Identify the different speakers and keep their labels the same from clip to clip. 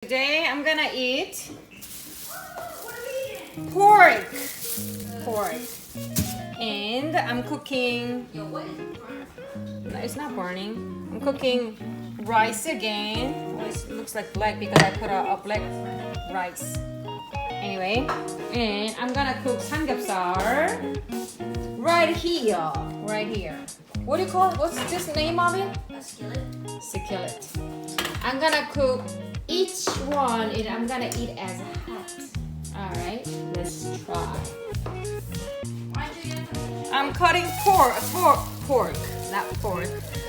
Speaker 1: Today I'm gonna eat pork. And I'm cooking. No, it's not burning. I'm cooking rice again. Well, it looks like black because I put a black rice. Anyway, and I'm gonna cook samgyupsal right here. What do you call it? What's this name of it?
Speaker 2: A skillet.
Speaker 1: Skillet. I'm gonna cook each one and I'm gonna eat as hot. Alright, let's try. I'm cutting pork, not pork.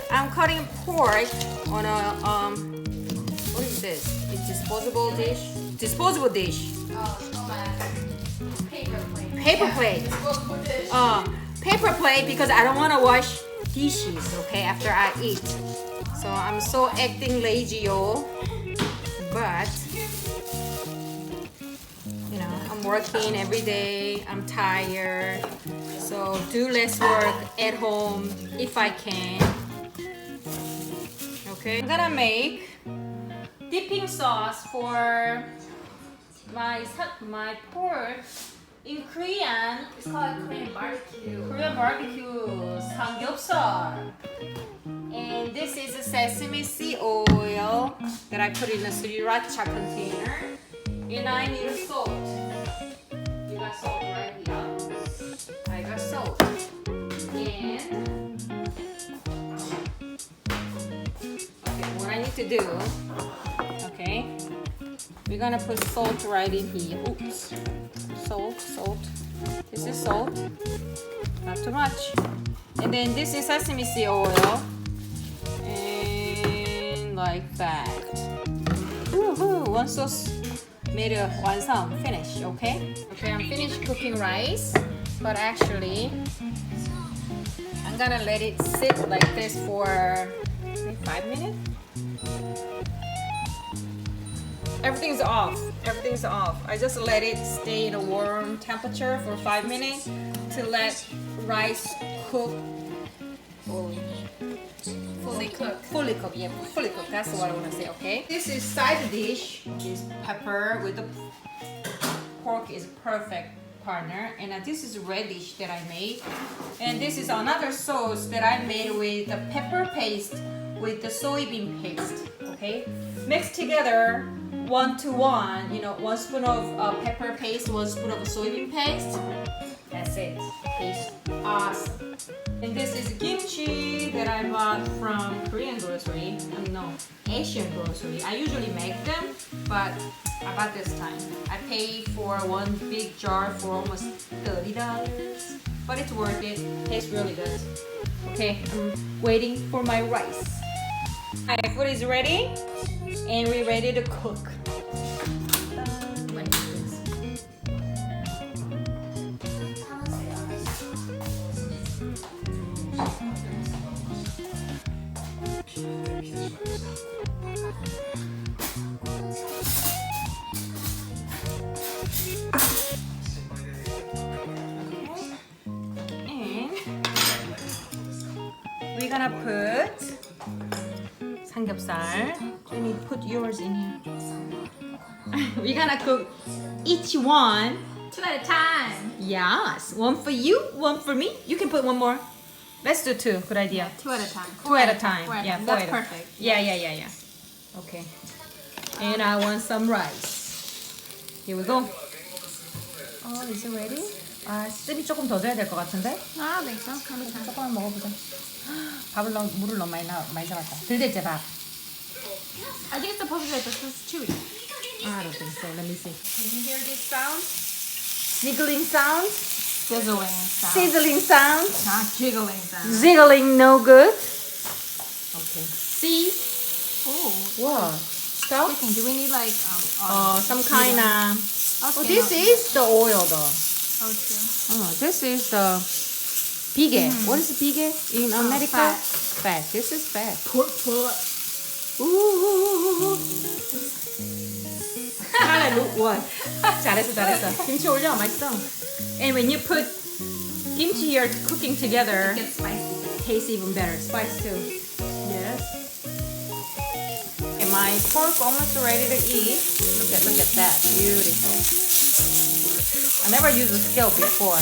Speaker 1: I'm cutting pork on a what is this? It's disposable dish.
Speaker 2: Oh my paper plate.
Speaker 1: Paper plate.
Speaker 2: Disposable dish.
Speaker 1: Paper plate because I don't want to wash dishes, okay, after I eat. So I'm so acting lazy, yo. But you know, I'm working every day. I'm tired. So do less work at home if I can. Okay. I'm gonna make dipping sauce for my pork. In Korean,
Speaker 2: It's called Korean barbecue.
Speaker 1: samgyupsal. And this is a sesame seed oil that I put in a sriracha container. And I need salt. You got salt right here. I got salt. And okay, what I need to do, okay, we're gonna put salt right in here. Oops. Salt. This is salt. Not too much. And then this is sesame seed oil. And like that. Woohoo! One sauce made a 완성. Finish, okay? Okay, I'm finished cooking rice. But actually, I'm gonna let it sit like this for maybe 5 minutes. Everything's off. I just let it stay in a warm temperature for 5 minutes to let rice cook. Fully cook. Yeah, fully cook. That's what I want to say, okay? This is side dish. This pepper with the pork is perfect partner. And this is radish that I made. And this is another sauce that I made with the pepper paste with the soybean paste, okay? Mixed together 1 to 1, you know, 1 spoon of pepper paste, 1 spoon of soybean paste. That's it. Tastes awesome. And this is kimchi that I bought from Korean grocery. No, Asian grocery. I usually make them, but I bought this time. I paid for one big jar for almost $30, but it's worth it. Tastes really good. Okay, I'm waiting for my rice. My food is ready, and we're ready to cook. We're gonna put samgyupsal. Jenny, put yours in here. We're gonna cook each one
Speaker 2: 2 at a time.
Speaker 1: Yes, one for you, one for me. You can put one more. Let's do 2. Good idea.
Speaker 2: 2 at a time.
Speaker 1: 2 at a time. Yeah, 4
Speaker 2: That's
Speaker 1: at a-
Speaker 2: perfect.
Speaker 1: Yeah. Okay. And I want some rice. Here we go. Oh, is it ready? 아, 습이 조금 더 줘야 될 것 같은데?
Speaker 2: Ah, makes sense.
Speaker 1: 조금만 먹어보자. 물을 너무 많이 잡았다. 덜 됐지, 밥?
Speaker 2: I think it's supposed to be like this. This is chewy.
Speaker 1: I don't think so. Let me see. Can you hear this sound? Sniggling sound?
Speaker 2: Sizzling sound.
Speaker 1: Sizzling sound?
Speaker 2: Not jiggling sound.
Speaker 1: Ziggling no good? Okay. See?
Speaker 2: Oh.
Speaker 1: What? Stuff?
Speaker 2: Chicken. Do we need like
Speaker 1: Some kind of...
Speaker 2: Okay,
Speaker 1: Oh, this is the oil though.
Speaker 2: Oh, true.
Speaker 1: Oh, this is the 비계. What is 비계 in America?
Speaker 2: Fat.
Speaker 1: This is fat.
Speaker 2: Pork.
Speaker 1: Ooh. What? 잘했어. 김치 올려, 맛있어. And when you put kimchi here cooking together,
Speaker 2: It gets spicy.
Speaker 1: tastes even better. Spice too. Yes. my pork almost ready to eat. Look at that. Beautiful. I never used a scale before.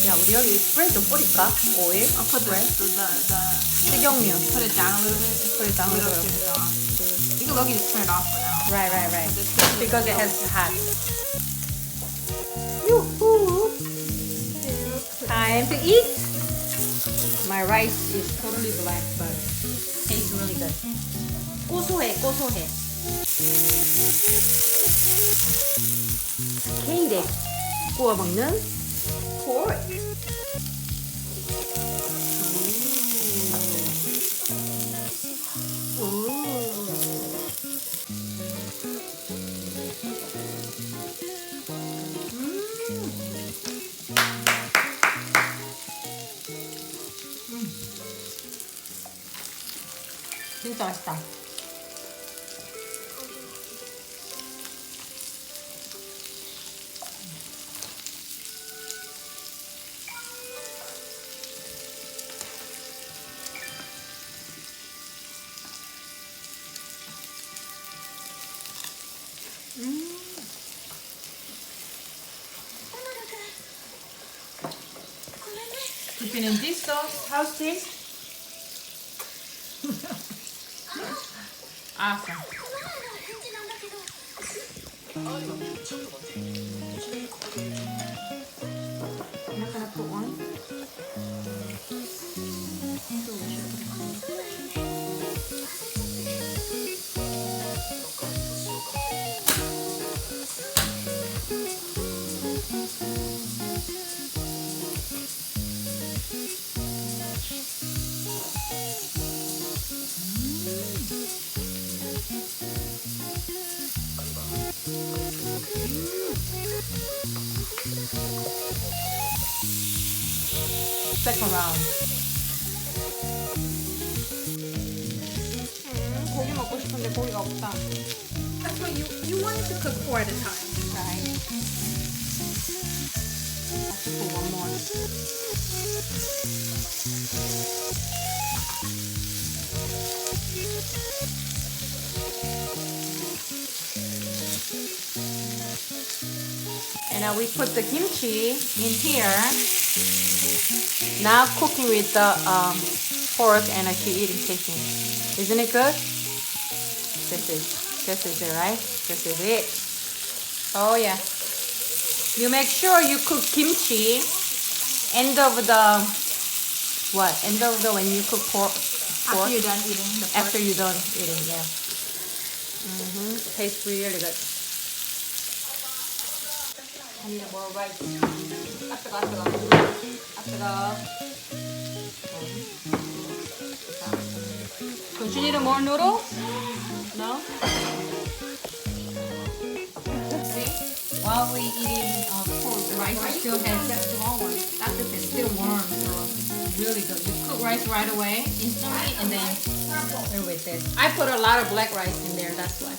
Speaker 1: 야, 우리 여기 스프레이 좀 뿌릴까? 오일?
Speaker 2: I'll put the
Speaker 1: 식용유.
Speaker 2: put it down a little bit.
Speaker 1: Put it down a little bit.
Speaker 2: You can look at just turn it off for now.
Speaker 1: Right. Because it has hot. Yoo-hoo. Time to eat. My rice is totally black, but tastes really good. 고소해. 케일에 구워 먹는 pork. 진짜 맛있다. Dipping in this sauce, how's this? Awesome. I'm not gonna put one. Second round. 고기 먹고 싶은데 고기가 없다.
Speaker 2: That's what you wanted to cook 4 at a time.
Speaker 1: Right. Let's put one more. And now we put the kimchi in here. Now cooking with the pork and actually eating, tasting. Isn't it good? This is it, right? This is it. Oh yeah. You make sure you cook kimchi end of the when you cook pork.
Speaker 2: After you're done eating the pork.
Speaker 1: After you're done eating, yeah. Tastes really good. I need more rice. 뜨거. Don't you need more noodles? No? See? While we eating pork, the rice still has that small one. That's if it's still warm, so really good. You cook rice right away, instantly, and then play with this. I put a lot of black rice in there, that's why.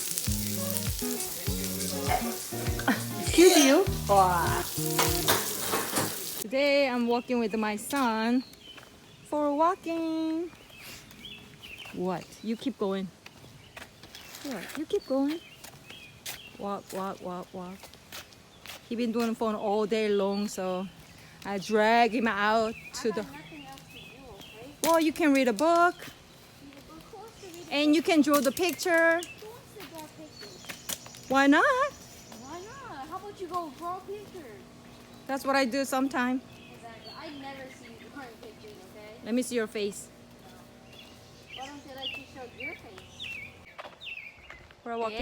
Speaker 1: Excuse you. Today I'm walking with my son for walking. What? You keep going. What? You keep going. Walk. He been doing phone all day long, so I drag him out to the. Well, you can read a book, and you can draw the picture. Why not?
Speaker 3: Why not? How about you go draw pictures?
Speaker 1: That's what I do sometimes.
Speaker 3: Exactly. I never see you drawing pictures, okay?
Speaker 1: Let me see your face.
Speaker 3: Why don't you like to show your face?
Speaker 1: We're walking.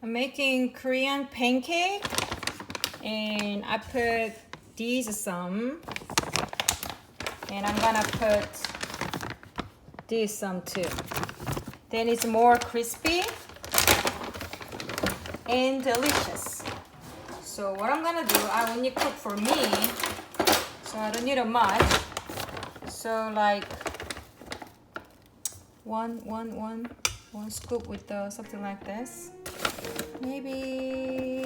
Speaker 1: I'm making Korean pancake, and I put these some, and I'm gonna put this some too. Then it's more crispy and delicious. So what I'm gonna do, I only cook for me, so I don't need a much. So like one scoop with something like this. Maybe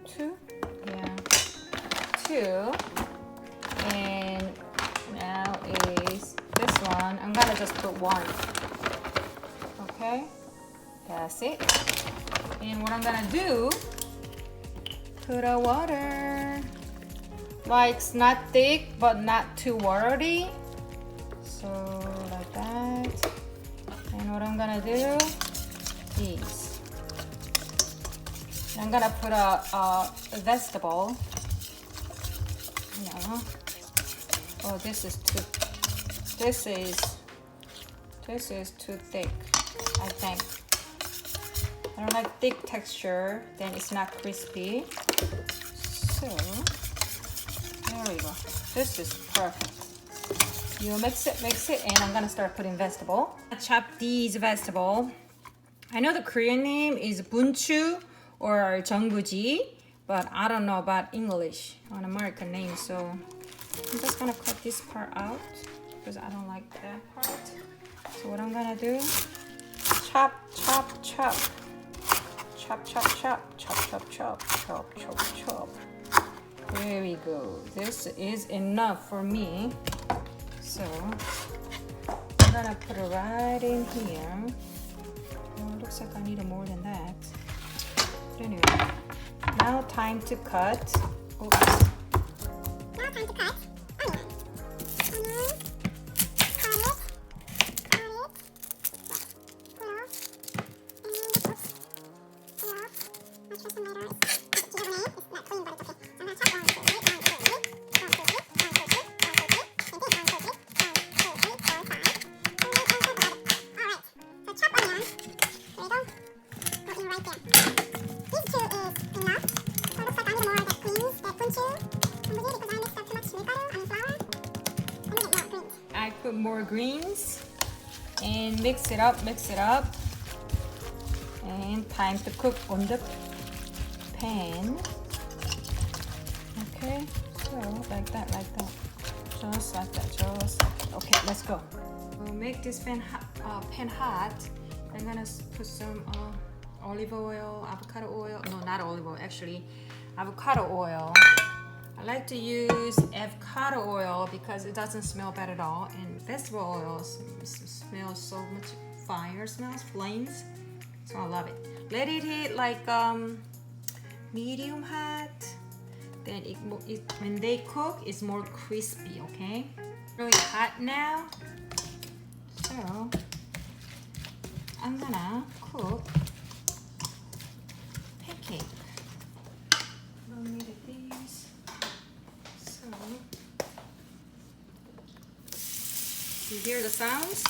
Speaker 1: two, yeah, two. And now is this one. I'm gonna just put one. Okay, that's it. And what I'm gonna do, put a water. Like it's not thick but not too watery. So like that. And what I'm gonna do is I'm gonna put a vegetable. Yeah. Oh, this is too thick, I think. I don't like thick texture, then it's not crispy. So there we go. This is perfect. You mix it, and I'm gonna start putting vegetable. I chop these vegetable. I know the Korean name is bunchu or 정부지, but I don't know about English or American name, so I'm just gonna cut this part out because I don't like that part. So what I'm gonna do, chop. There we go. This is enough for me. So I'm gonna put it right in here. Oh, looks like I need more than that. But anyway, now time to cut. Oops.
Speaker 3: Now time to cut onion.
Speaker 1: I put more greens and mix it up, and time to cook on the pan. Okay, so like that, just like that. Okay, let's go. We'll make this pan hot. I'm gonna put some olive oil, avocado oil. No, not olive oil, actually, avocado oil. I like to use avocado oil because it doesn't smell bad at all, and vegetable oil smells so much flames, so I love it. Let it heat like medium hot, then when they cook it's more crispy. Okay, really hot now, so I'm gonna cook pancake. I'll need these. You hear the sounds?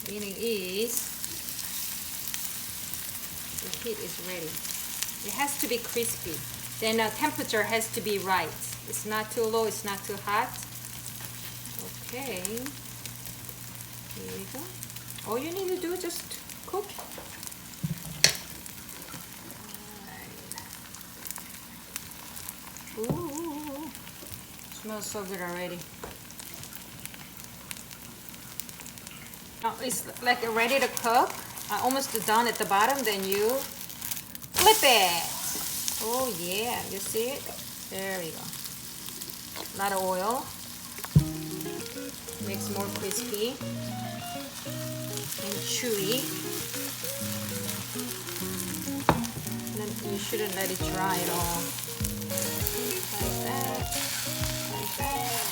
Speaker 1: Meaning is the heat is ready. It has to be crispy. Then the temperature has to be right. It's not too low, it's not too hot. Okay. Here we go. All you need to do is just cook. Ooh, smells so good already. Now it's like ready to cook. Almost done at the bottom. Then you flip it. Oh yeah, you see it? There we go. A lot of oil. Makes more crispy and chewy. And then you shouldn't let it dry at all. Like that. Like that.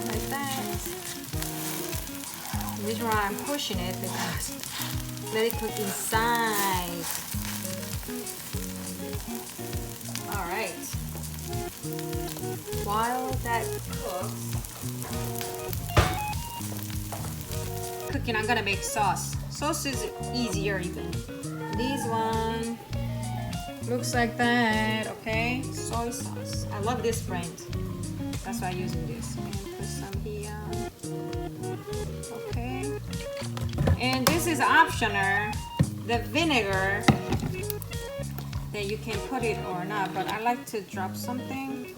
Speaker 1: Like that. The reason why I'm pushing it because let it cook inside. Alright. While that cooks, cooking, I'm gonna make sauce. Sauce is easier even. This one looks like that, okay? Soy sauce. I love this brand. That's why I'm using this. And put some here. Okay. And this is optional. The vinegar, that you can put it or not, but I like to drop something.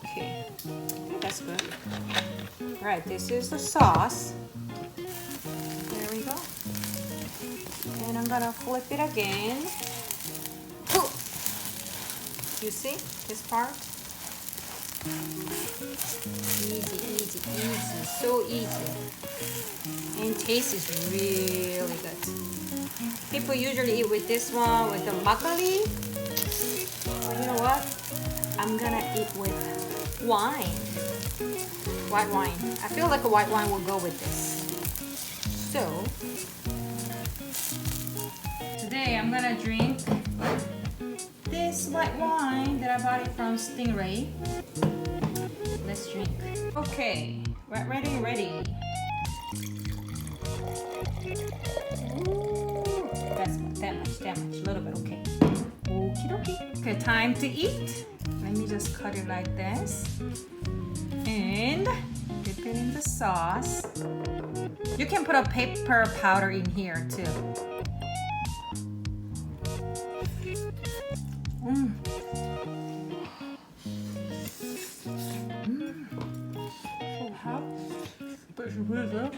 Speaker 1: Okay. I think that's good. Right, this is the sauce. There we go. And I'm gonna flip it again. Ooh. You see this part? Easy, easy, easy, so easy. And taste is really good. People usually eat with this one, with the makgeolli. But you know what? I'm gonna eat with wine. White wine. I feel like a white wine will go with this. So, today I'm gonna drink this white wine that I bought it from Stingray. Let's drink. Okay, we're ready, ready. Ooh, that's that much, a little bit, okay. Okie dokie. Okay, time to eat. Let me just cut it like this. And dip it in the sauce. You can put a pepper powder in here too. So hot, but it's really good.